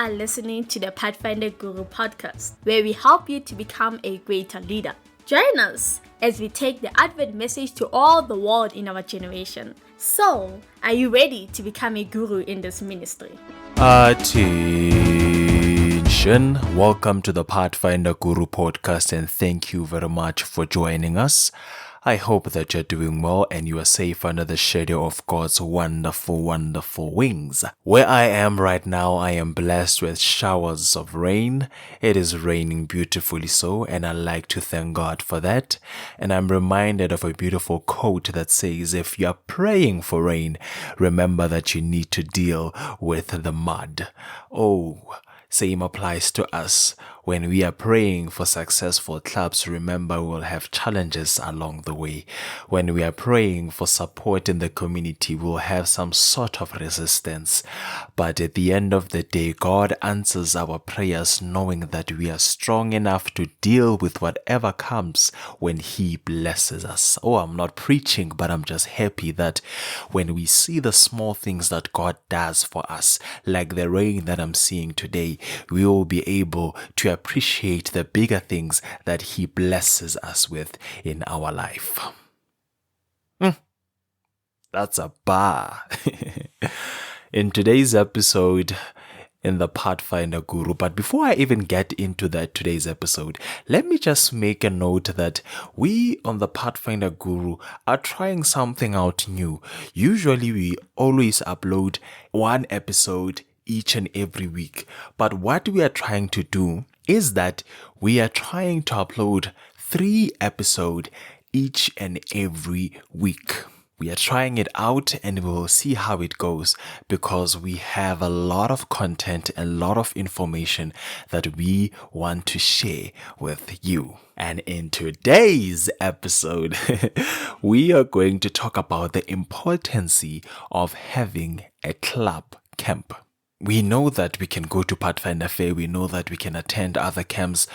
are listening to the Pathfinder Guru Podcast, where we help you to become a greater leader. Join us as we take the Advent message to all the world in our generation. So, are you ready to become a guru in this ministry? Attention! Welcome to the Pathfinder Guru Podcast, and thank you very much for joining us. I hope that you're doing well and you are safe under the shadow of God's wonderful, wonderful wings. Where I am right now, I am blessed with showers of rain. It is raining beautifully so, and I like to thank God for that. And I'm reminded of a beautiful quote that says, if you are praying for rain, remember that you need to deal with the mud. Oh, same applies to us. When we are praying for successful clubs, remember we'll have challenges along the way. When we are praying for support in the community, we'll have some sort of resistance. But at the end of the day, God answers our prayers knowing that we are strong enough to deal with whatever comes when He blesses us. Oh, I'm not preaching, but I'm just happy that when we see the small things that God does for us, like the rain that I'm seeing today, we will be able to appreciate the bigger things that He blesses us with in our life. That's a bar. In today's episode, in the Pathfinder Guru. But before I even get into today's episode, let me just make a note that we on the Pathfinder Guru are trying something out new. Usually we always upload one episode each and every week. But what we are trying to do is that we are trying to upload 3 episodes each and every week. We are trying it out and we will see how it goes, because we have a lot of content and a lot of information that we want to share with you. And in today's episode, we are going to talk about the importance of having a club camp. We know that we can go to Pathfinder Fair, we know that we can attend other camps,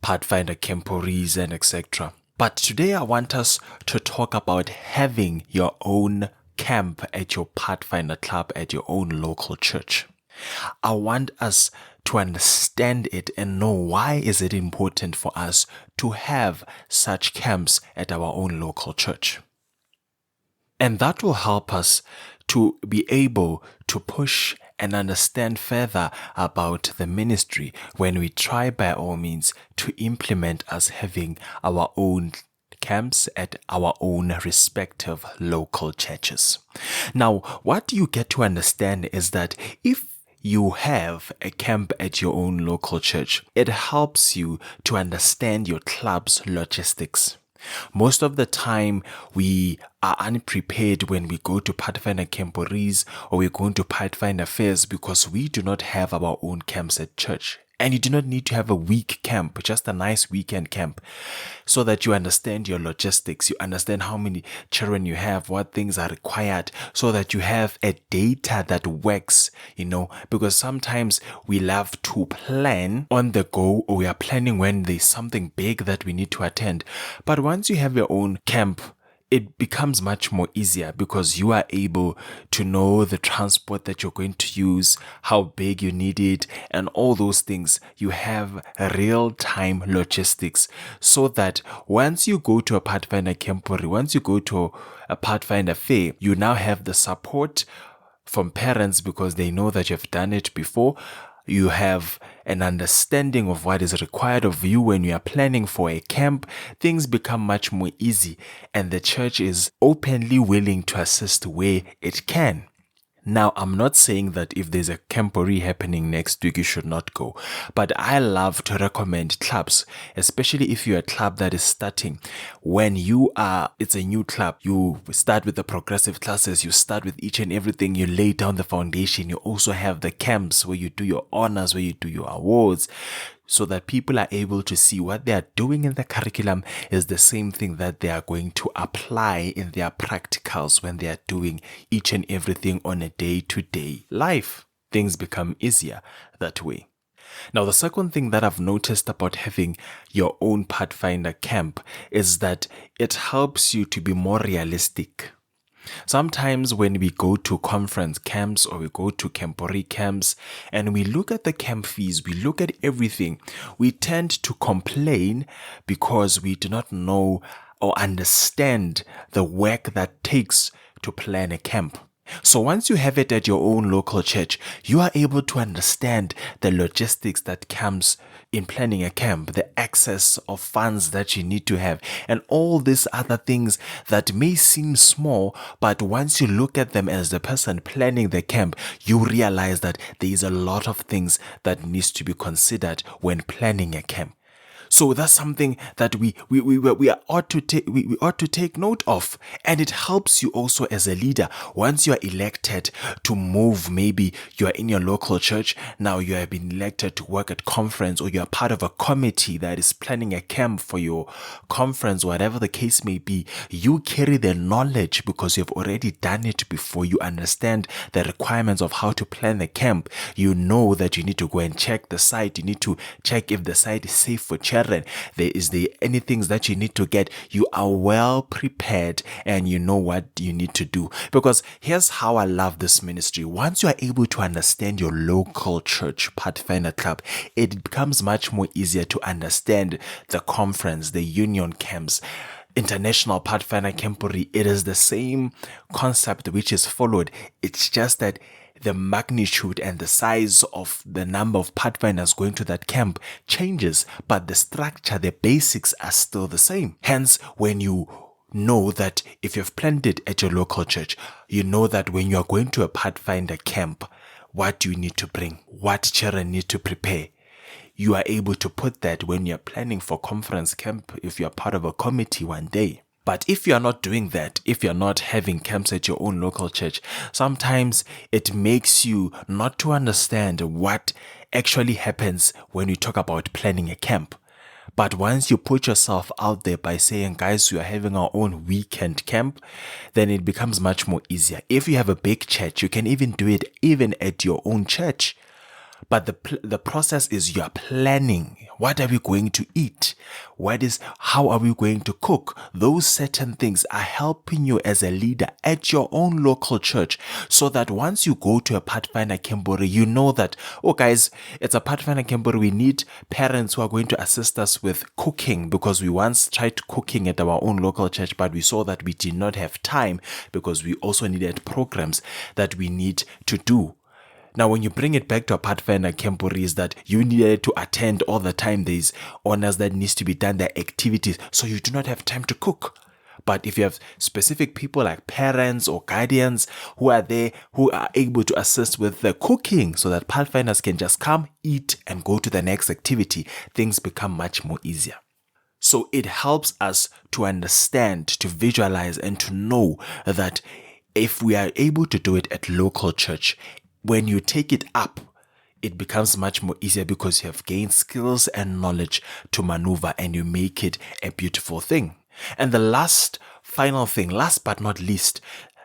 Pathfinder Camporees and etc. But today I want us to talk about having your own camp at your Pathfinder club, at your own local church. I want us to understand it and know why is it important for us to have such camps at our own local church. And that will help us to be able to push and understand further about the ministry when we try by all means to implement us having our own camps at our own respective local churches. Now, what you get to understand is that if you have a camp at your own local church, it helps you to understand your club's logistics. Most of the time, we are unprepared when we go to Pathfinder Camporees or we go into Pathfinder Fairs because we do not have our own camps at church. And you do not need to have a week camp, just a nice weekend camp, so that you understand your logistics, you understand how many children you have, what things are required, so that you have a data that works, because sometimes we love to plan on the go, or we are planning when there's something big that we need to attend. But once you have your own camp, it becomes much more easier because you are able to know the transport that you're going to use, how big you need it, and all those things. You have real-time logistics so that once you go to a Pathfinder Camporee, once you go to a Pathfinder Fair, you now have the support from parents because they know that you've done it before. You have an understanding of what is required of you when you are planning for a camp. Things become much more easy, and the church is openly willing to assist where it can. Now, I'm not saying that if there's a camporee happening next week, you should not go. But I love to recommend clubs, especially if you're a club that is starting. When it's a new club, you start with the progressive classes, you start with each and everything, you lay down the foundation. You also have the camps where you do your honors, where you do your awards, so that people are able to see what they are doing in the curriculum is the same thing that they are going to apply in their practicals when they are doing each and everything on a day-to-day life. Things become easier that way. Now, the second thing that I've noticed about having your own Pathfinder camp is that it helps you to be more realistic. Sometimes when we go to conference camps or we go to Campori camps and we look at the camp fees, we look at everything, we tend to complain because we do not know or understand the work that takes to plan a camp. So once you have it at your own local church, you are able to understand the logistics that comes in planning a camp, the access of funds that you need to have, and all these other things that may seem small, but once you look at them as the person planning the camp, you realize that there is a lot of things that needs to be considered when planning a camp. So that's something that we ought to take note of, and it helps you also as a leader. Once you are elected to move, maybe you are in your local church, now you have been elected to work at conference, or you are part of a committee that is planning a camp for your conference, whatever the case may be. You carry the knowledge because you've already done it before. You understand the requirements of how to plan the camp. You know that you need to go and check the site. You need to check if the site is safe for children. Is there any things that you need to get? You are well prepared and you know what you need to do. Because here's how I love this ministry. Once you are able to understand your local church, Pathfinder Club, it becomes much more easier to understand the conference, the union camps, International Pathfinder Campori. It is the same concept which is followed. It's just that the magnitude and the size of the number of Pathfinders going to that camp changes, but the structure, the basics are still the same. Hence, when you know that if you've planned it at your local church, you know that when you are going to a Pathfinder camp, what do you need to bring? What children need to prepare? You are able to put that when you're planning for conference camp, if you're part of a committee one day. But if you're not doing that, if you're not having camps at your own local church, sometimes it makes you not to understand what actually happens when you talk about planning a camp. But once you put yourself out there by saying, guys, we are having our own weekend camp, then it becomes much more easier. If you have a big church, you can even do it even at your own church. But the process is you are planning. What are we going to eat? How are we going to cook? Those certain things are helping you as a leader at your own local church, so that once you go to a Pathfinder Campori, you know that, oh guys, it's a Pathfinder Campori. We need parents who are going to assist us with cooking, because we once tried cooking at our own local church, but we saw that we did not have time because we also needed programs that we need to do. Now, when you bring it back to a Pathfinder Campori, is that you needed to attend all the time. There's honors that needs to be done, there are activities, so you do not have time to cook. But if you have specific people like parents or guardians who are there, who are able to assist with the cooking, so that Pathfinders can just come, eat, and go to the next activity, things become much more easier. So it helps us to understand, to visualize, and to know that if we are able to do it at local church, when you take it up, it becomes much more easier because you have gained skills and knowledge to maneuver, and you make it a beautiful thing. And the final thing, last but not least,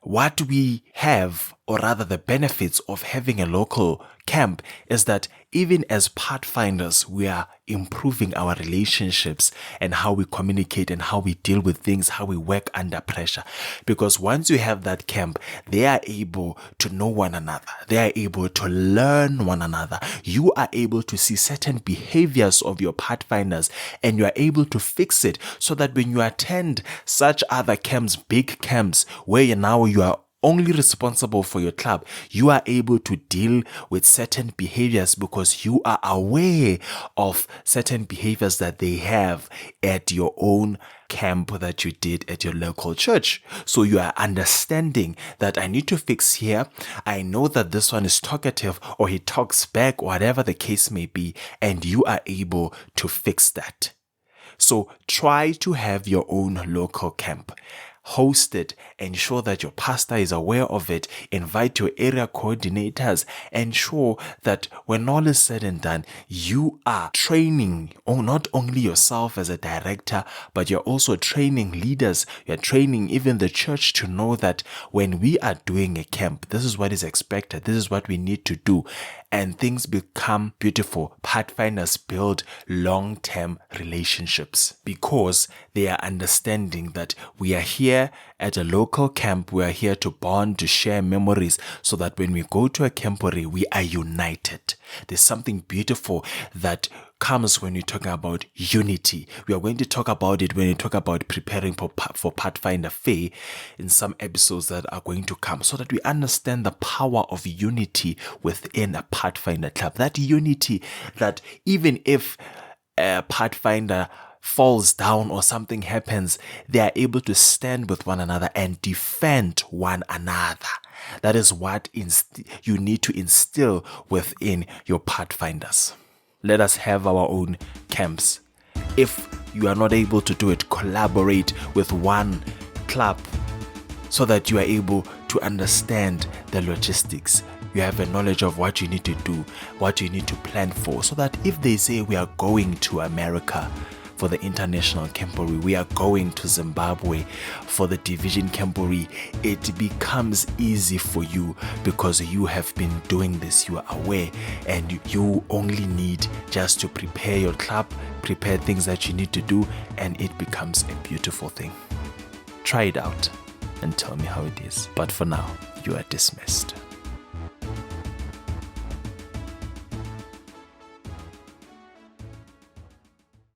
what we have, or rather the benefits of having a local camp, is that even as Pathfinders, we are improving our relationships and how we communicate and how we deal with things, how we work under pressure. Because once you have that camp, they are able to know one another. They are able to learn one another. You are able to see certain behaviors of your Pathfinders, and you are able to fix it, so that when you attend such other camps, big camps, where you are only responsible for your club, you are able to deal with certain behaviors because you are aware of certain behaviors that they have at your own camp that you did at your local church. So you are understanding that I need to fix here. I know that this one is talkative, or he talks back, whatever the case may be, and you are able to fix that. So try to have your own local camp. Host it, ensure that your pastor is aware of it, invite your area coordinators, ensure that when all is said and done, you are training not only yourself as a director, but you're also training leaders, you're training even the church to know that when we are doing a camp, this is what is expected, this is what we need to do. and things become beautiful. Pathfinders build long-term relationships because they are understanding that we are here at a local camp. We are here to bond, to share memories, so that when we go to a camporee, we are united. There's something beautiful that comes when you're talking about unity. We are going to talk about it when we talk about preparing for Pathfinder Fair in some episodes that are going to come, so that we understand the power of unity within a Pathfinder club. That unity that even if a Pathfinder falls down or something happens, they are able to stand with one another and defend one another. That is what you need to instill within your Pathfinders. Let us have our own camps. If you are not able to do it, collaborate with one club so that you are able to understand the logistics. You have a knowledge of what you need to do, what you need to plan for, so that if they say we are going to America for the international camporee, we are going to Zimbabwe for the division camporee, it becomes easy for you because you have been doing this, you are aware, and you only need just to prepare your club, prepare things that you need to do, and it becomes a beautiful thing. Try it out and tell me how it is. But for now, you are dismissed.